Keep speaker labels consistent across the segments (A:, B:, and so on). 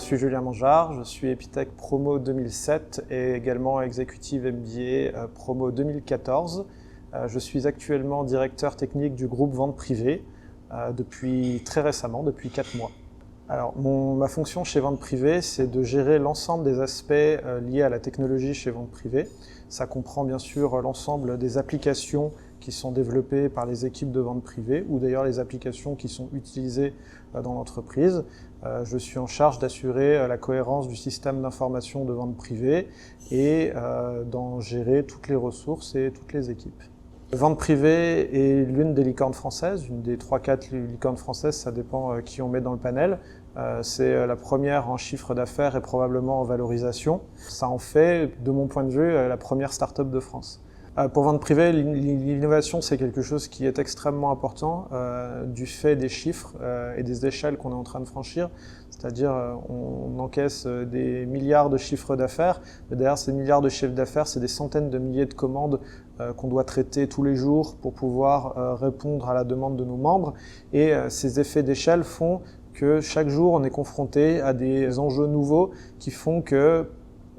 A: suis Julien Mangeard, je suis Epitech Promo 2007 et également Executive MBA Promo 2014. Je suis actuellement directeur technique du groupe Vente Privée depuis très récemment, depuis 4 mois. Alors, ma fonction chez Vente Privée, c'est de gérer l'ensemble des aspects liés à la technologie chez Vente Privée. Ça comprend bien sûr l'ensemble des applications qui sont développées par les équipes de vente privée ou d'ailleurs les applications qui sont utilisées dans l'entreprise. Je suis en charge d'assurer la cohérence du système d'information de vente privée et d'en gérer toutes les ressources et toutes les équipes. Vente privée est l'une des licornes françaises, une des 3-4 licornes françaises, ça dépend qui on met dans le panel. C'est la première en chiffre d'affaires et probablement en valorisation. Ça en fait, de mon point de vue, la première start-up de France. Pour Vente Privée, l'innovation, c'est quelque chose qui est extrêmement important du fait des chiffres et des échelles qu'on est en train de franchir. C'est-à-dire, on encaisse des milliards de chiffres d'affaires. Derrière ces milliards de chiffres d'affaires, c'est des centaines de milliers de commandes qu'on doit traiter tous les jours pour pouvoir répondre à la demande de nos membres. Et ces effets d'échelle font que chaque jour, on est confronté à des enjeux nouveaux qui font que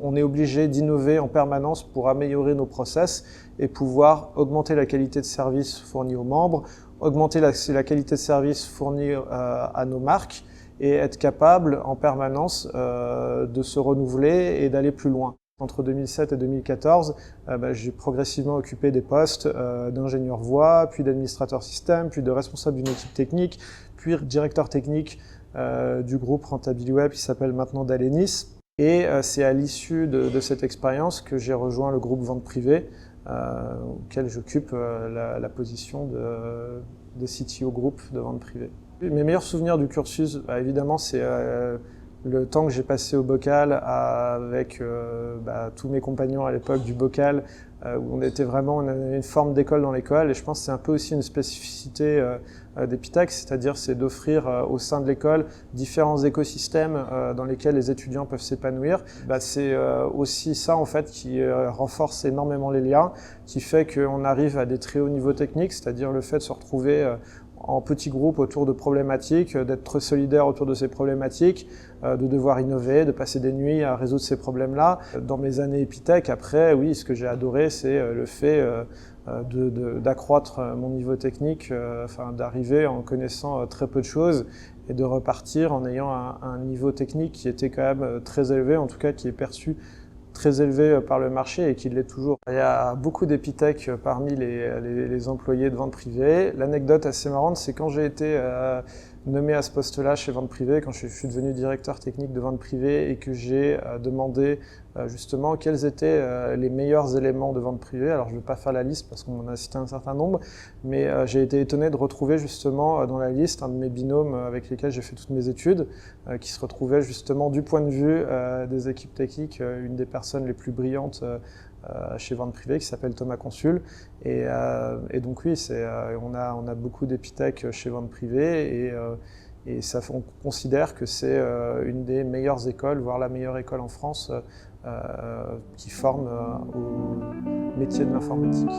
A: on est obligé d'innover en permanence pour améliorer nos process et pouvoir augmenter la qualité de service fournie aux membres, augmenter la qualité de service fournie à nos marques et être capable en permanence de se renouveler et d'aller plus loin. Entre 2007 et 2014, j'ai progressivement occupé des postes d'ingénieur voix, puis d'administrateur système, puis de responsable d'une équipe technique, puis directeur technique du groupe Rentabiliweb qui s'appelle maintenant Dalenis. Et c'est à l'issue de cette expérience que j'ai rejoint le groupe Vente Privée, auquel j'occupe la position de CTO groupe de Vente Privée. Mes meilleurs souvenirs du cursus, évidemment, c'est le temps que j'ai passé au Bocal avec tous mes compagnons à l'époque du Bocal, où on avait une forme d'école dans l'école, et je pense que c'est un peu aussi une spécificité d'Epitech, c'est-à-dire c'est d'offrir au sein de l'école différents écosystèmes dans lesquels les étudiants peuvent s'épanouir. C'est aussi ça en fait qui renforce énormément les liens, qui fait qu'on arrive à des très hauts niveaux techniques, c'est-à-dire le fait de se retrouver en petits groupes autour de problématiques, d'être solidaire autour de ces problématiques, de devoir innover, de passer des nuits à résoudre ces problèmes-là. Dans mes années Epitech, après, oui, ce que j'ai adoré, c'est le fait d'accroître mon niveau technique, d'arriver en connaissant très peu de choses et de repartir en ayant un niveau technique qui était quand même très élevé, en tout cas qui est perçu très élevé par le marché et qui l'est toujours. Il y a beaucoup d'Epitech parmi les employés de Vente Privée. L'anecdote assez marrante, c'est quand j'ai été nommé à ce poste-là chez Vente Privée, quand je suis devenu directeur technique de Vente Privée et que j'ai demandé justement quels étaient les meilleurs éléments de Vente Privée. Alors je ne vais pas faire la liste parce qu'on en a cité un certain nombre, mais j'ai été étonné de retrouver justement dans la liste un de mes binômes avec lesquels j'ai fait toutes mes études, qui se retrouvait justement du point de vue des équipes techniques, une des personnes les plus brillantes chez Vente Privée qui s'appelle Thomas Consul. Et donc oui, on a beaucoup d'Epitech chez Vente Privée et on considère que c'est une des meilleures écoles, voire la meilleure école en France qui forme au métier de l'informatique.